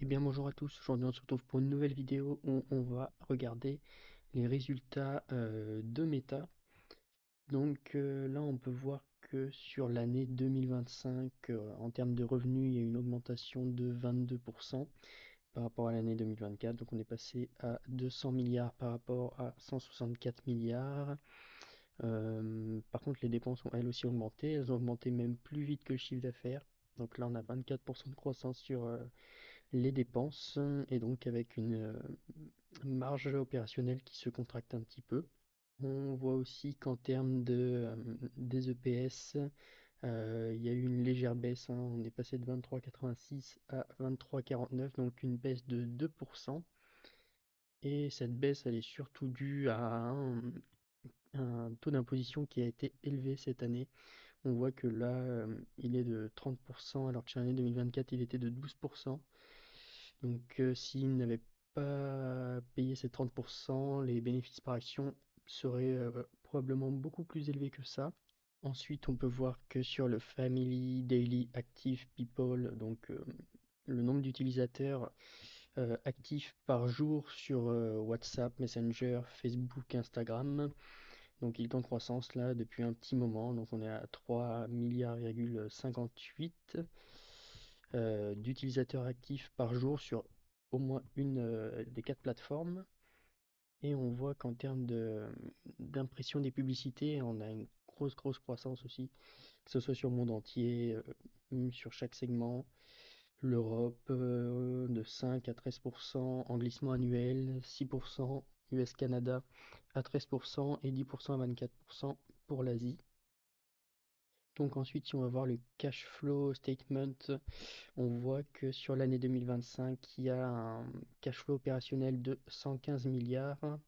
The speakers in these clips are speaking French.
Eh bien bonjour à tous, aujourd'hui on se retrouve pour une nouvelle vidéo où on va regarder les résultats de Meta. Là on peut voir que sur l'année 2025 en termes de revenus il y a une augmentation de 22% par rapport à l'année 2024. Donc on est passé à 200 milliards par rapport à 164 milliards. Par contre les dépenses ont elles aussi augmenté, elles ont augmenté même plus vite que le chiffre d'affaires. Donc là on a 24% de croissance sur les dépenses et donc avec une marge opérationnelle qui se contracte un petit peu. On voit aussi qu'en termes des EPS, il y a eu une légère baisse, hein. On est passé de 23,86 à 23,49, donc une baisse de 2%. Et cette baisse, elle est surtout due à un taux d'imposition qui a été élevé cette année. On voit que là, il est de 30%, alors que sur l'année 2024, il était de 12%. S'il n'avait pas payé ces 30%, les bénéfices par action seraient probablement beaucoup plus élevés que ça. Ensuite, on peut voir que sur le Family Daily Active People, le nombre d'utilisateurs actifs par jour sur WhatsApp, Messenger, Facebook, Instagram, donc il est en croissance là depuis un petit moment. Donc on est à 3 milliards 58 d'utilisateurs actifs par jour sur au moins une des quatre plateformes. Et on voit qu'en termes d'impression des publicités, on a une grosse croissance aussi, que ce soit sur le monde entier, sur chaque segment. L'Europe de 5 à 13% en glissement annuel, 6% US-Canada à 13% et 10% à 24% pour l'Asie. Donc ensuite, si on va voir le cash flow statement, on voit que sur l'année 2025, il y a un cash flow opérationnel de 115 milliards.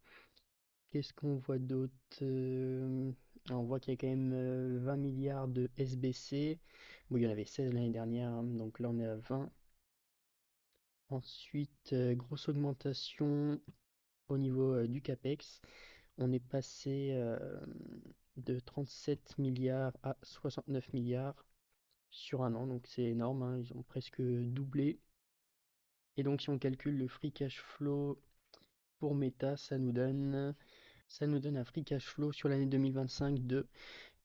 Qu'est-ce qu'on voit d'autre? On voit qu'il y a quand même 20 milliards de SBC. Bon, il y en avait 16 l'année dernière, hein, donc là on est à 20. Ensuite, grosse augmentation au niveau du CAPEX. On est passé de 37 milliards à 69 milliards sur un an, donc c'est énorme, hein, ils ont presque doublé. Et donc si on calcule le free cash flow pour Meta, ça nous donne un free cash flow sur l'année 2025 de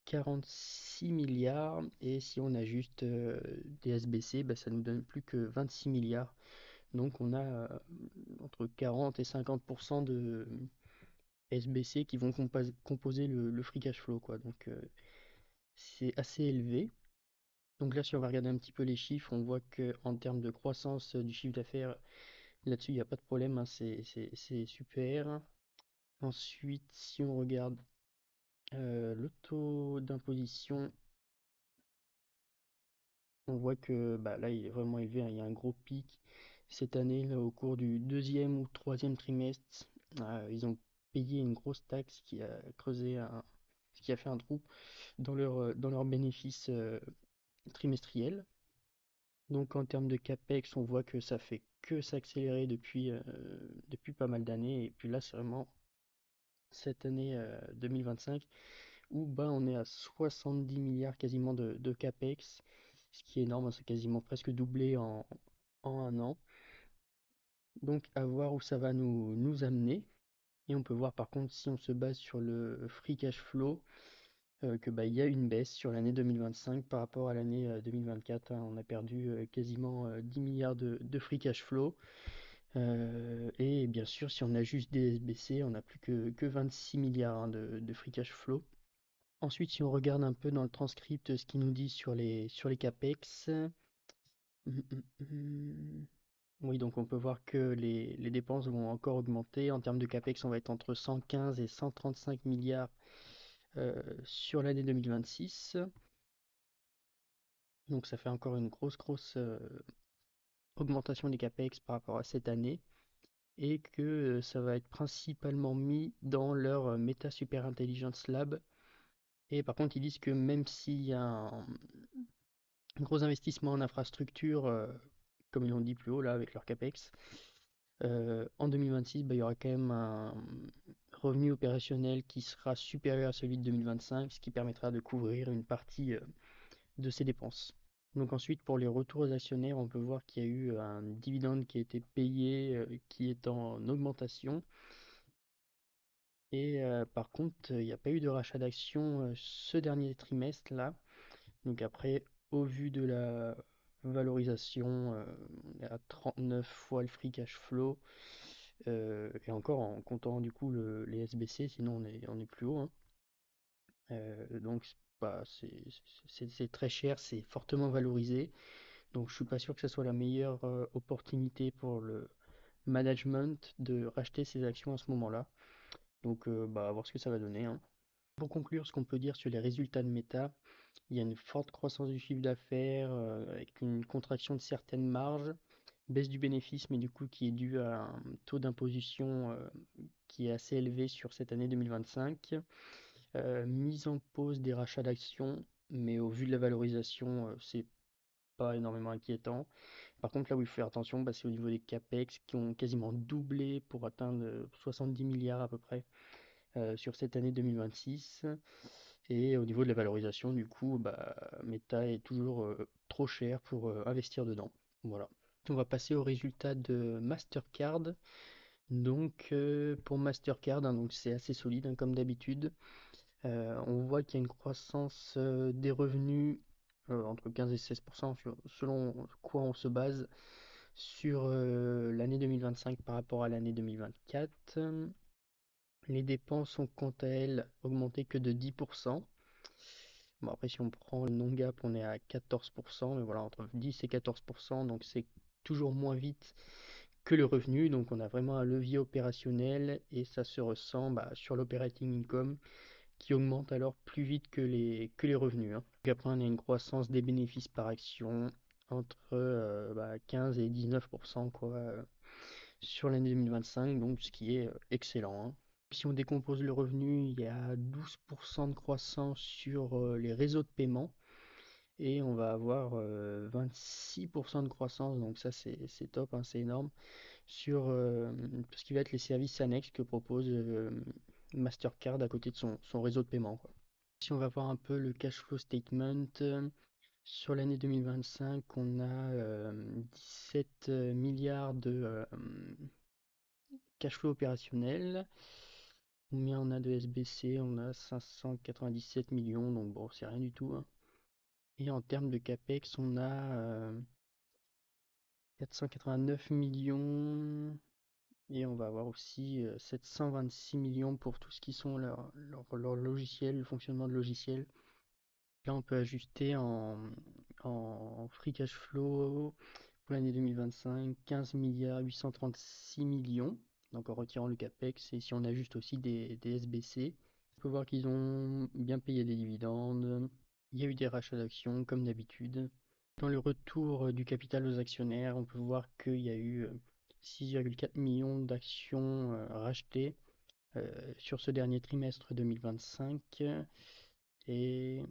46 milliards. Et si on ajuste des SBC, bah, ça nous donne plus que 26 milliards. Donc on a entre 40 et 50% de SBC qui vont composer le free cash flow, quoi. C'est assez élevé. Donc là, si on va regarder un petit peu les chiffres, on voit que en termes de croissance du chiffre d'affaires, là-dessus, il n'y a pas de problème, hein, c'est super. Ensuite, si on regarde le taux d'imposition, on voit que bah, là, il est vraiment élevé, hein. Il y a un gros pic cette année, là, au cours du deuxième ou troisième trimestre. Ils ont payé une grosse taxe qui a qui a fait un trou dans leur bénéfice trimestriel. Donc en termes de CAPEX, on voit que ça fait que s'accélérer depuis pas mal d'années. Et puis là, c'est vraiment cette année 2025 où bah, on est à 70 milliards quasiment de CAPEX, ce qui est énorme, hein. C'est quasiment presque doublé en un an. Donc à voir où ça va nous amener. Et on peut voir par contre si on se base sur le free cash flow, que bah, il y a une baisse sur l'année 2025 par rapport à l'année 2024, hein. On a perdu quasiment 10 milliards de free cash flow. Et bien sûr, si on a juste des SBC, on n'a plus que 26 milliards, hein, de free cash flow. Ensuite, si on regarde un peu dans le transcript ce qu'il nous dit sur les CAPEX, hum, hum, hum. Oui, donc on peut voir que les dépenses vont encore augmenter. En termes de CAPEX, on va être entre 115 et 135 milliards sur l'année 2026. Donc ça fait encore une grosse augmentation des CAPEX par rapport à cette année. Et que ça va être principalement mis dans leur Meta Super Intelligence Lab. Et par contre, ils disent que même s'il y a un gros investissement en infrastructure, comme ils l'ont dit plus haut là avec leur CAPEX, en 2026, bah, il y aura quand même un revenu opérationnel qui sera supérieur à celui de 2025, ce qui permettra de couvrir une partie de ces dépenses. Donc ensuite, pour les retours aux actionnaires, on peut voir qu'il y a eu un dividende qui a été payé, qui est en augmentation. Et par contre, il n'y a pas eu de rachat d'actions ce dernier trimestre-là. Donc après, au vu de la valorisation, on est à 39 fois le free cash flow. Et encore en comptant du coup les SBC, sinon on est plus haut, hein. Donc bah, c'est très cher, c'est fortement valorisé. Donc je suis pas sûr que ce soit la meilleure opportunité pour le management de racheter ses actions à ce moment-là. Donc bah, à voir ce que ça va donner, hein. Pour conclure, ce qu'on peut dire sur les résultats de Meta, il y a une forte croissance du chiffre d'affaires avec une contraction de certaines marges, baisse du bénéfice, mais du coup qui est due à un taux d'imposition qui est assez élevé sur cette année 2025, mise en pause des rachats d'actions, mais au vu de la valorisation, c'est pas énormément inquiétant. Par contre, là où il faut faire attention, bah, c'est au niveau des capex qui ont quasiment doublé pour atteindre 70 milliards à peu près sur cette année 2026. Et au niveau de la valorisation, du coup, bah, Meta est toujours trop cher pour investir dedans. Voilà. On va passer au résultat de Mastercard. Donc pour Mastercard, hein, donc c'est assez solide, hein, comme d'habitude. On voit qu'il y a une croissance des revenus entre 15 et 16%, selon quoi on se base sur l'année 2025 par rapport à l'année 2024. Les dépenses ont quant à elles augmenté que de 10%. Bon, après, si on prend le non-GAAP, on est à 14%, mais voilà, entre 10 et 14%, donc c'est toujours moins vite que le revenu. Donc on a vraiment un levier opérationnel et ça se ressent bah, sur l'operating income qui augmente alors plus vite que les revenus, hein. Donc après, on a une croissance des bénéfices par action entre 15 et 19% quoi, sur l'année 2025, donc ce qui est excellent, hein. Si on décompose le revenu, il y a 12% de croissance sur les réseaux de paiement et on va avoir 26% de croissance, donc ça c'est top, hein, c'est énorme, sur tout ce qui va être les services annexes que propose Mastercard à côté de son réseau de paiement, quoi. Si on va voir un peu le cash flow statement, sur l'année 2025, on a 17 milliards de cash flow opérationnel. Combien on a de SBC? On a 597 millions, donc bon, c'est rien du tout, hein. Et en termes de CAPEX, on a 489 millions. Et on va avoir aussi 726 millions pour tout ce qui sont leur logiciel, le fonctionnement de logiciel. Là, on peut ajuster en free cash flow pour l'année 2025, 15 milliards 836 millions, donc en retirant le CAPEX, et si on ajuste aussi des SBC, on peut voir qu'ils ont bien payé des dividendes, il y a eu des rachats d'actions comme d'habitude. Dans le retour du capital aux actionnaires, on peut voir qu'il y a eu 6,4 millions d'actions rachetées sur ce dernier trimestre 2025 et,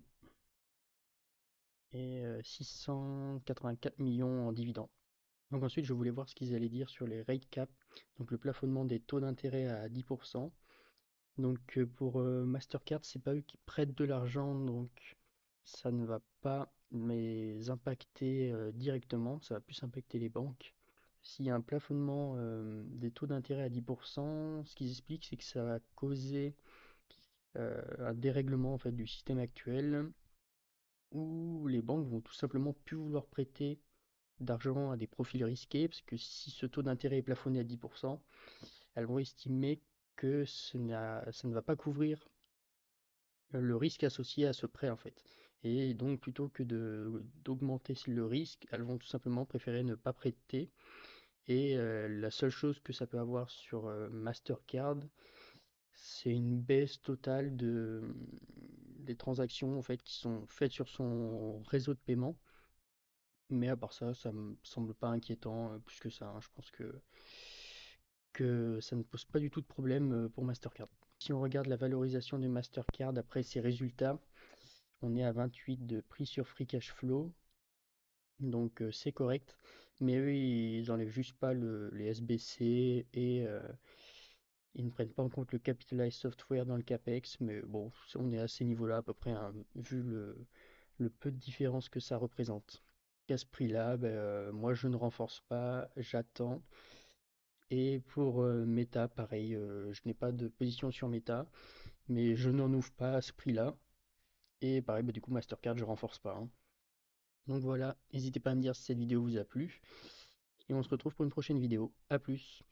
et 684 millions en dividendes. Donc ensuite, je voulais voir ce qu'ils allaient dire sur les rate caps, donc le plafonnement des taux d'intérêt à 10%. Donc pour Mastercard, c'est pas eux qui prêtent de l'argent, donc ça ne va pas les impacter directement, ça va plus impacter les banques. S'il y a un plafonnement des taux d'intérêt à 10%, ce qu'ils expliquent, c'est que ça va causer un dérèglement en fait, du système actuel où les banques vont tout simplement plus vouloir prêter d'argent à des profils risqués, parce que si ce taux d'intérêt est plafonné à 10%, elles vont estimer que ça ne va pas couvrir le risque associé à ce prêt en fait. Et donc plutôt que d'augmenter le risque, elles vont tout simplement préférer ne pas prêter. Et la seule chose que ça peut avoir sur Mastercard, c'est une baisse totale des transactions en fait qui sont faites sur son réseau de paiement. Mais à part ça, ça me semble pas inquiétant plus que ça, hein. Je pense que ça ne pose pas du tout de problème pour Mastercard. Si on regarde la valorisation de Mastercard après ses résultats, on est à 28 de prix sur free cash flow, donc c'est correct. Mais eux, ils enlèvent juste pas les SBC et ils ne prennent pas en compte le capitalized software dans le CAPEX. Mais bon, on est à ces niveaux-là à peu près, hein, vu le peu de différence que ça représente. qu'à ce prix-là, moi je ne renforce pas, j'attends. Et pour Meta, pareil, je n'ai pas de position sur Meta, mais je n'en ouvre pas à ce prix-là. Et pareil, du coup Mastercard, je renforce pas, hein. Donc voilà, n'hésitez pas à me dire si cette vidéo vous a plu. Et on se retrouve pour une prochaine vidéo. A plus!